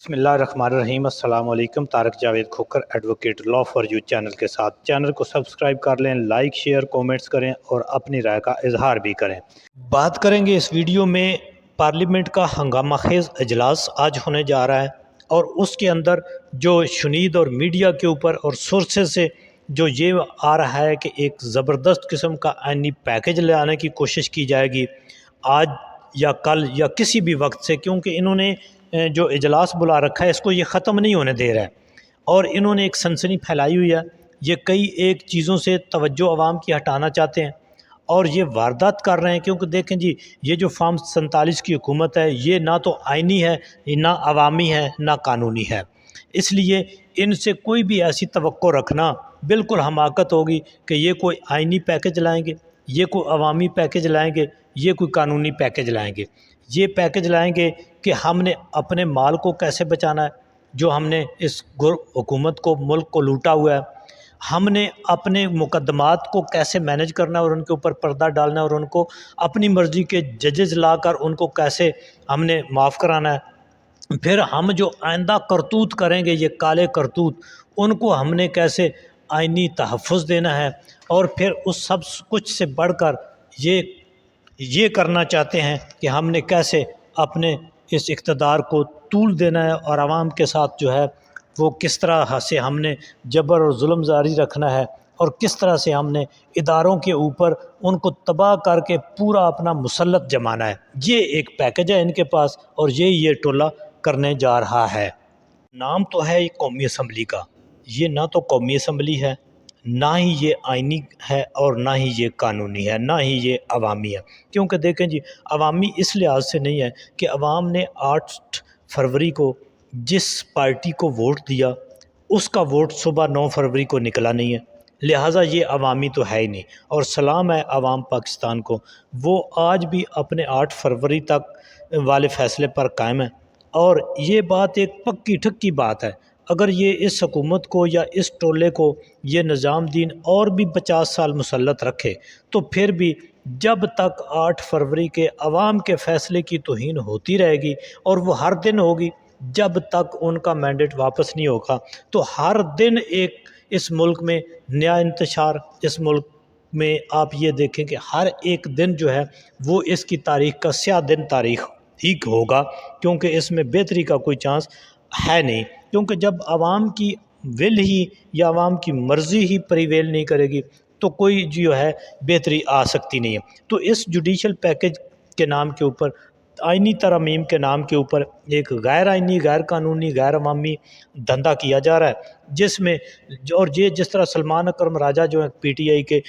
بسم اللہ الرحمن الرحیم۔ السلام علیکم۔ Tariq Javed Khokhar advocate law for you channel کے ساتھ چینل کو سبسکرائب کر لیں، لائک شیئر کومنٹس کریں اور اپنی رائے کا اظہار بھی کریں۔ بات کریں گے اس ویڈیو میں پارلیمنٹ کا ہنگامہ خیز اجلاس آج ہونے جا رہا ہے، اور اس کے اندر جو شنید اور میڈیا کے اوپر اور سورسز سے جو یہ آ رہا ہے کہ ایک زبردست قسم کا آئینی پیکج لانے کی کوشش کی جائے گی آج یا کل یا کسی بھی وقت سے، کیونکہ انہوں نے جو اجلاس بلا رکھا ہے اس کو یہ ختم نہیں ہونے دے رہا ہے، اور انہوں نے ایک سنسنی پھیلائی ہوئی ہے۔ یہ کئی ایک چیزوں سے توجہ عوام کی ہٹانا چاہتے ہیں اور یہ واردات کر رہے ہیں، کیونکہ دیکھیں جی، یہ جو فارم 47 کی حکومت ہے یہ نہ تو آئینی ہے، نہ عوامی ہے، نہ قانونی ہے۔ اس لیے ان سے کوئی بھی ایسی توقع رکھنا بالکل حماقت ہوگی کہ یہ کوئی آئینی پیکج لائیں گے، یہ کوئی عوامی پیکج لائیں گے، یہ کوئی قانونی پیکج لائیں گے۔ یہ پیکج لائیں گے کہ ہم نے اپنے مال کو کیسے بچانا ہے، جو ہم نے اس حکومت کو ملک کو لوٹا ہوا ہے، ہم نے اپنے مقدمات کو کیسے مینج کرنا ہے اور ان کے اوپر پردہ ڈالنا ہے، اور ان کو اپنی مرضی کے ججز لا کر ان کو کیسے ہم نے معاف کرانا ہے۔ پھر ہم جو آئندہ کرتوت کریں گے، یہ کالے کرتوت، ان کو ہم نے کیسے آئینی تحفظ دینا ہے، اور پھر اس سب کچھ سے بڑھ کر یہ کرنا چاہتے ہیں کہ ہم نے کیسے اپنے اس اقتدار کو طول دینا ہے، اور عوام کے ساتھ جو ہے وہ کس طرح سے ہم نے جبر اور ظلم جاری رکھنا ہے، اور کس طرح سے ہم نے اداروں کے اوپر ان کو تباہ کر کے پورا اپنا مسلط جمانا ہے۔ یہ ایک پیکج ہے ان کے پاس، اور یہ ٹولہ کرنے جا رہا ہے۔ نام تو ہے قومی اسمبلی کا، یہ نہ تو قومی اسمبلی ہے، نہ ہی یہ آئینی ہے، اور نہ ہی یہ قانونی ہے، نہ ہی یہ عوامی ہے۔ کیونکہ دیکھیں جی، عوامی اس لحاظ سے نہیں ہے کہ عوام نے 8 فروری کو جس پارٹی کو ووٹ دیا اس کا ووٹ صبح 9 فروری کو نکلا نہیں ہے، لہٰذا یہ عوامی تو ہے ہی نہیں۔ اور سلام ہے عوام پاکستان کو، وہ آج بھی اپنے 8 فروری تک والے فیصلے پر قائم ہے، اور یہ بات ایک پکی ٹھکی بات ہے۔ اگر یہ اس حکومت کو یا اس ٹولے کو یہ نظام دین اور بھی 50 سال مسلط رکھے، تو پھر بھی جب تک 8 فروری کے عوام کے فیصلے کی توہین ہوتی رہے گی، اور وہ ہر دن ہوگی جب تک ان کا مینڈیٹ واپس نہیں ہوگا، تو ہر دن ایک اس ملک میں نیا انتشار، اس ملک میں آپ یہ دیکھیں کہ ہر ایک دن جو ہے وہ اس کی تاریخ کا سیاہ دن تاریخ ہی ہوگا، کیونکہ اس میں بہتری کا کوئی چانس ہے نہیں۔ کیونکہ جب عوام کی ول ہی یا عوام کی مرضی ہی پریویل نہیں کرے گی تو کوئی جو ہے بہتری آ سکتی نہیں ہے۔ تو اس جوڈیشل پیکج کے نام کے اوپر، آئینی ترامیم کے نام کے اوپر، ایک غیر آئینی، غیر قانونی، غیر عوامی دھندا کیا جا رہا ہے، جس میں اور یہ جس طرح سلمان اکرم راجہ جو ہیں پی ٹی آئی کے،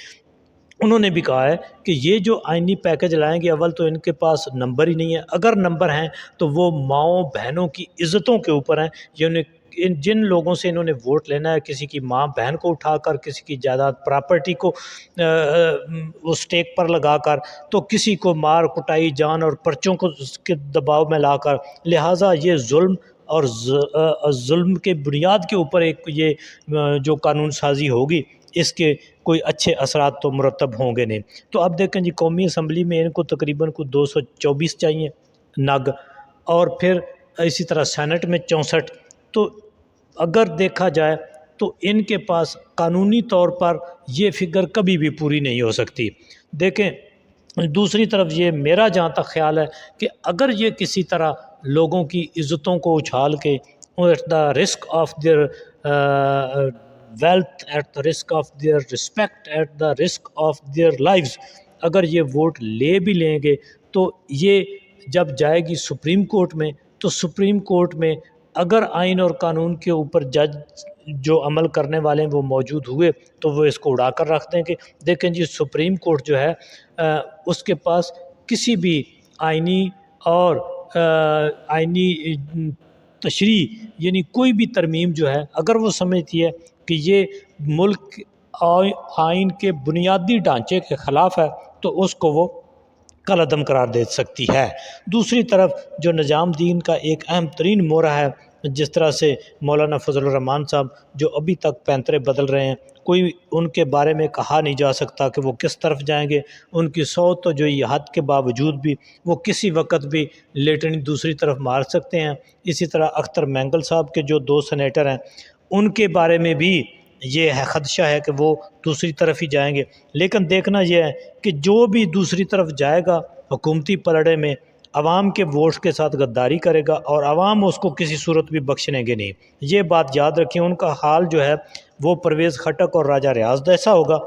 انہوں نے بھی کہا ہے کہ یہ جو آئینی پیکج لائیں گے، اول تو ان کے پاس نمبر ہی نہیں ہے، اگر نمبر ہیں تو وہ ماؤں بہنوں کی عزتوں کے اوپر ہیں۔ جن لوگوں سے انہوں نے ووٹ لینا ہے، کسی کی ماں بہن کو اٹھا کر، کسی کی جائیداد پراپرٹی کو وہ سٹیک پر لگا کر، تو کسی کو مار کٹائی جان اور پرچوں کو اس کے دباؤ میں لا کر، لہٰذا یہ ظلم اور ظلم کے بنیاد کے اوپر ایک یہ جو قانون سازی ہوگی، اس کے کوئی اچھے اثرات تو مرتب ہوں گے نہیں۔ تو اب دیکھیں جی، قومی اسمبلی میں ان کو تقریباً 224 چاہیے نگ، اور پھر اسی طرح سینٹ میں 64۔ تو اگر دیکھا جائے تو ان کے پاس قانونی طور پر یہ فگر کبھی بھی پوری نہیں ہو سکتی۔ دیکھیں دوسری طرف، یہ میرا جہاں تک خیال ہے کہ اگر یہ کسی طرح لوگوں کی عزتوں کو اچھال کے، at the risk of their wealth, at the risk of their respect, at the risk of their lives, اگر یہ ووٹ لے بھی لیں گے تو یہ جب جائے گی سپریم کورٹ میں، تو سپریم کورٹ میں اگر آئین اور قانون کے اوپر جج جو عمل کرنے والے ہیں وہ موجود ہوئے تو وہ اس کو اڑا کر رکھ دیں گے۔ دیکھیں جی، سپریم کورٹ جو ہے اس کے پاس کسی بھی آئینی اور آئینی تشریح، یعنی کوئی بھی ترمیم جو ہے، اگر وہ سمجھتی ہے کہ یہ ملک آئین کے بنیادی ڈھانچے کے خلاف ہے، تو اس کو وہ کالعدم قرار دے سکتی ہے۔ دوسری طرف جو نظام دین کا ایک اہم ترین مورا ہے جس طرح سے مولانا فضل الرحمان صاحب جو ابھی تک پینترے بدل رہے ہیں، کوئی ان کے بارے میں کہا نہیں جا سکتا کہ وہ کس طرف جائیں گے۔ ان کی صوت تو جو یہ حد کے باوجود بھی وہ کسی وقت بھی لیٹنی دوسری طرف مار سکتے ہیں۔ اسی طرح اختر مینگل صاحب کے جو 2 سینیٹر ہیں، ان کے بارے میں بھی یہ ہے خدشہ ہے کہ وہ دوسری طرف ہی جائیں گے۔ لیکن دیکھنا یہ ہے کہ جو بھی دوسری طرف جائے گا حکومتی پلڑے میں، عوام کے ووٹ کے ساتھ غداری کرے گا اور عوام اس کو کسی صورت بھی بخشنے گے نہیں۔ یہ بات یاد رکھیں، ان کا حال جو ہے وہ پرویز خٹک اور راجہ ریاض جیسا ہوگا۔